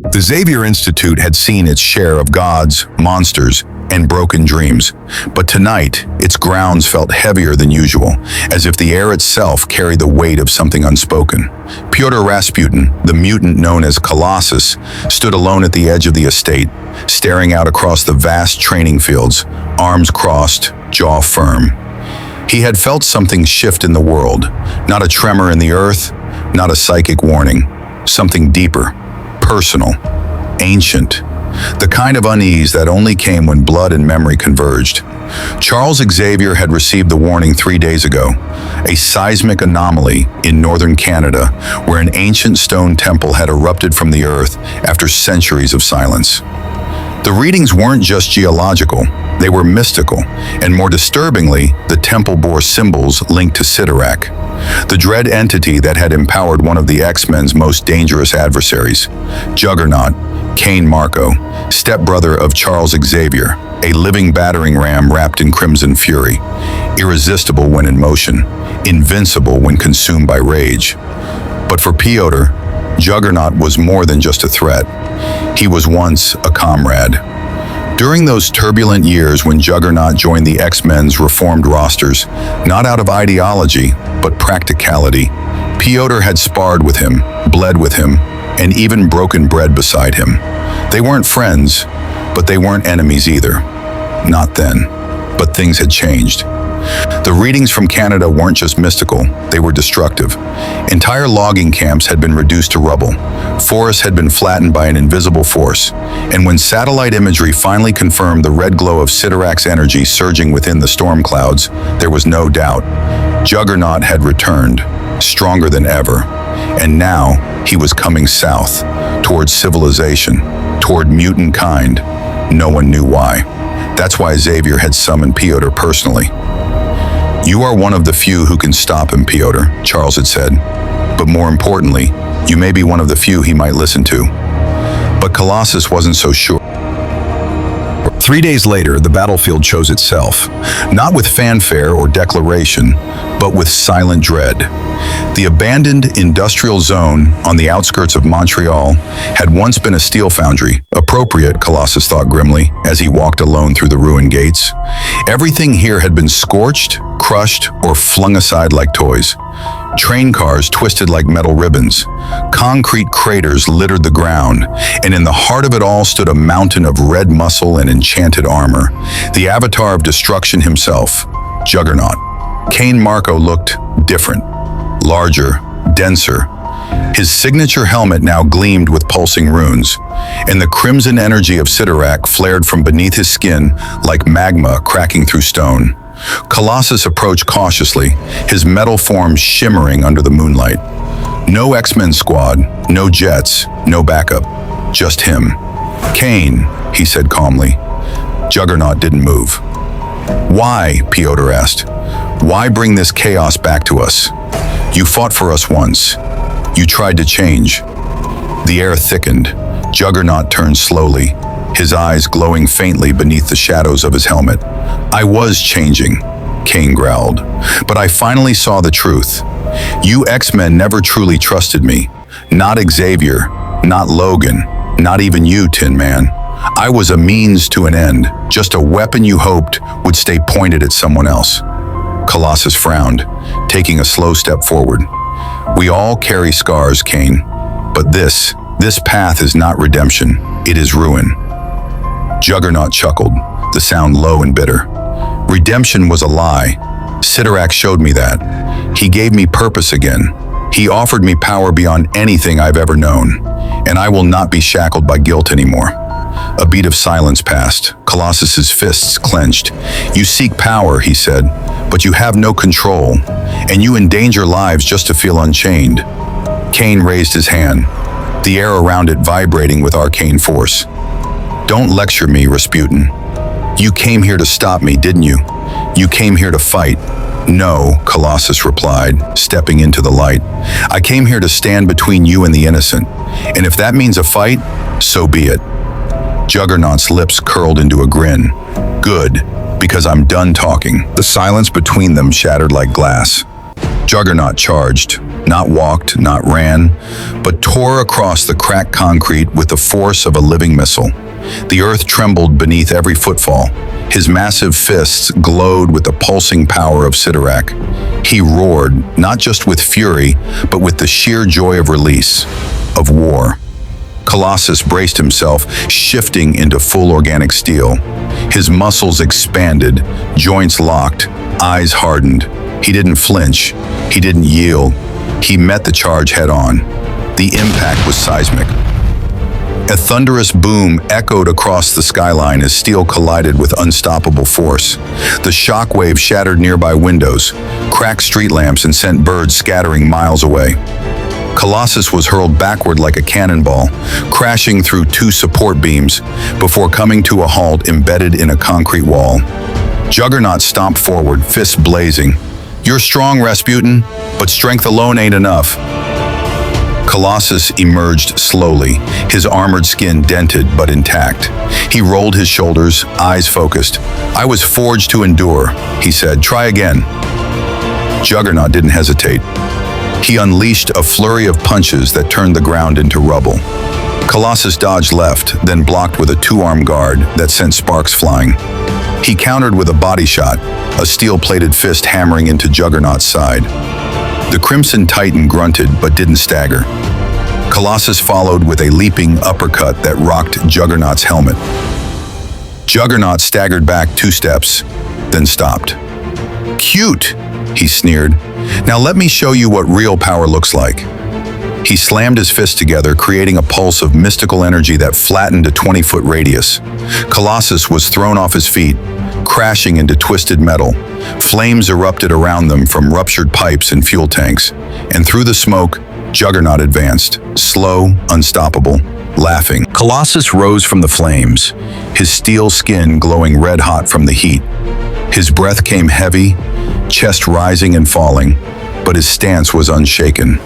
The Xavier Institute had seen its share of gods, monsters, and broken dreams, but tonight its grounds felt heavier than usual, as if the air itself carried the weight of something unspoken. Pyotr Rasputin, the mutant known as Colossus, stood alone at the edge of the estate, staring out across the vast training fields, arms crossed, jaw firm. He had felt something shift in the world, not a tremor in the earth, not a psychic warning, something deeper, personal, ancient, the kind of unease that only came when blood and memory converged. Charles Xavier had received the warning 3 days ago, a seismic anomaly in northern Canada where an ancient stone temple had erupted from the earth after centuries of silence. The readings weren't just geological, they were mystical, and more disturbingly, the temple bore symbols linked to Cyttorak, the dread entity that had empowered one of the X-Men's most dangerous adversaries, Juggernaut, Cain Marko, stepbrother of Charles Xavier, a living battering ram wrapped in crimson fury, irresistible when in motion, invincible when consumed by rage. But for Pyotr, Juggernaut was more than just a threat. He was once a comrade. During those turbulent years when Juggernaut joined the X-Men's reformed rosters, not out of ideology, but practicality, Pyotr had sparred with him, bled with him, and even broken bread beside him. They weren't friends, but they weren't enemies either. Not then, but things had changed. The readings from Canada weren't just mystical, they were destructive. Entire logging camps had been reduced to rubble. Forests had been flattened by an invisible force. And when satellite imagery finally confirmed the red glow of Cyttorak's energy surging within the storm clouds, there was no doubt. Juggernaut had returned, stronger than ever. And now, he was coming south, toward civilization, toward mutant kind. No one knew why. That's why Xavier had summoned Pyotr personally. "You are one of the few who can stop him, Pyotr," Charles had said. "But more importantly, you may be one of the few he might listen to." But Colossus wasn't so sure. 3 days later, the battlefield chose itself, not with fanfare or declaration, but with silent dread. The abandoned industrial zone on the outskirts of Montreal had once been a steel foundry. Appropriate, Colossus thought grimly, as he walked alone through the ruined gates. Everything here had been scorched, crushed, or flung aside like toys. Train cars twisted like metal ribbons. Concrete craters littered the ground, and in the heart of it all stood a mountain of red muscle and enchanted armor, the avatar of destruction himself, Juggernaut. Cain Marko looked different, larger, denser. His signature helmet now gleamed with pulsing runes, and the crimson energy of Cyttorak flared from beneath his skin like magma cracking through stone. Colossus approached cautiously, his metal form shimmering under the moonlight. No X-Men squad, no jets, no backup, just him. "Cain," he said calmly. Juggernaut didn't move. "Why?" Pyotr asked. "Why bring this chaos back to us? You fought for us once. You tried to change." The air thickened. Juggernaut turned slowly, his eyes glowing faintly beneath the shadows of his helmet. "I was changing," Cain growled, "but I finally saw the truth. You X-Men never truly trusted me. Not Xavier, not Logan, not even you, Tin Man. I was a means to an end, just a weapon you hoped would stay pointed at someone else." Colossus frowned, taking a slow step forward. "We all carry scars, Cain, but this path is not redemption, it is ruin." Juggernaut chuckled, the sound low and bitter. "Redemption was a lie. Cyttorak showed me that. He gave me purpose again. He offered me power beyond anything I've ever known, and I will not be shackled by guilt anymore." A beat of silence passed. Colossus's fists clenched. "You seek power," he said, "but you have no control, and you endanger lives just to feel unchained." Cain raised his hand, the air around it vibrating with arcane force. "Don't lecture me, Rasputin. You came here to stop me, didn't you? You came here to fight." "No," Colossus replied, stepping into the light. "I came here to stand between you and the innocent, and if that means a fight, so be it." Juggernaut's lips curled into a grin. "Good, because I'm done talking." The silence between them shattered like glass. Juggernaut charged, not walked, not ran, but tore across the cracked concrete with the force of a living missile. The earth trembled beneath every footfall. His massive fists glowed with the pulsing power of Cyttorak. He roared, not just with fury, but with the sheer joy of release, of war. Colossus braced himself, shifting into full organic steel. His muscles expanded, joints locked, eyes hardened. He didn't flinch. He didn't yield. He met the charge head-on. The impact was seismic. A thunderous boom echoed across the skyline as steel collided with unstoppable force. The shockwave shattered nearby windows, cracked street lamps, and sent birds scattering miles away. Colossus was hurled backward like a cannonball, crashing through two support beams before coming to a halt embedded in a concrete wall. Juggernaut stomped forward, fists blazing. "You're strong, Rasputin, but strength alone ain't enough." Colossus emerged slowly, his armored skin dented but intact. He rolled his shoulders, eyes focused. "I was forged to endure," he said. "Try again." Juggernaut didn't hesitate. He unleashed a flurry of punches that turned the ground into rubble. Colossus dodged left, then blocked with a two-arm guard that sent sparks flying. He countered with a body shot, a steel-plated fist hammering into Juggernaut's side. The Crimson Titan grunted but didn't stagger. Colossus followed with a leaping uppercut that rocked Juggernaut's helmet. Juggernaut staggered back 2 steps, then stopped. "Cute," he sneered. "Now let me show you what real power looks like." He slammed his fists together, creating a pulse of mystical energy that flattened a 20-foot radius. Colossus was thrown off his feet, crashing into twisted metal. Flames erupted around them from ruptured pipes and fuel tanks, and through the smoke, Juggernaut advanced, slow, unstoppable, laughing. Colossus rose from the flames, his steel skin glowing red-hot from the heat. His breath came heavy, chest rising and falling, but his stance was unshaken.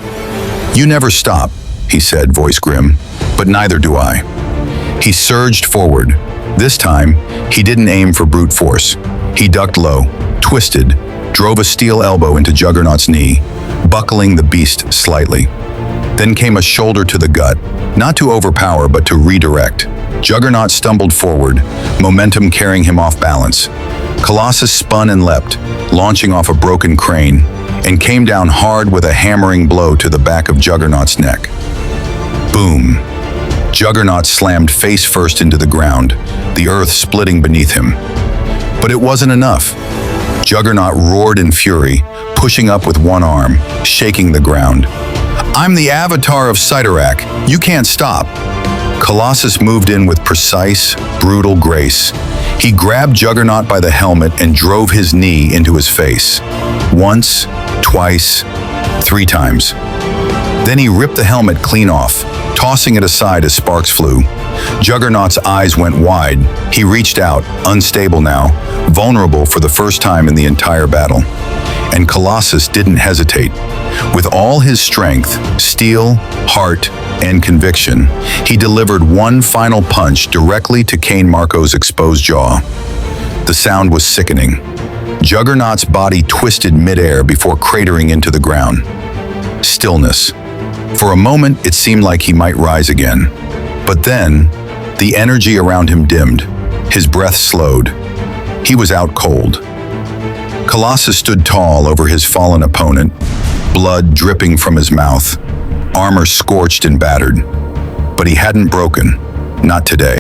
"You never stop," he said, voice grim, "but neither do I." He surged forward. This time, he didn't aim for brute force. He ducked low, twisted, drove a steel elbow into Juggernaut's knee, buckling the beast slightly. Then came a shoulder to the gut, not to overpower but to redirect. Juggernaut stumbled forward, momentum carrying him off balance. Colossus spun and leapt, launching off a broken crane, and came down hard with a hammering blow to the back of Juggernaut's neck. Boom. Juggernaut slammed face first into the ground, the earth splitting beneath him. But it wasn't enough. Juggernaut roared in fury, pushing up with one arm, shaking the ground. "I'm the avatar of Cyttorak. You can't stop." Colossus moved in with precise, brutal grace. He grabbed Juggernaut by the helmet and drove his knee into his face. Once, twice, 3 times. Then he ripped the helmet clean off, tossing it aside as sparks flew. Juggernaut's eyes went wide. He reached out, unstable now, vulnerable for the first time in the entire battle. And Colossus didn't hesitate. With all his strength, steel, heart, and conviction, he delivered one final punch directly to Cain Marko's exposed jaw. The sound was sickening. Juggernaut's body twisted midair before cratering into the ground. Stillness. For a moment, it seemed like he might rise again. But then, the energy around him dimmed. His breath slowed. He was out cold. Colossus stood tall over his fallen opponent, blood dripping from his mouth, armor scorched and battered. But he hadn't broken. Not today.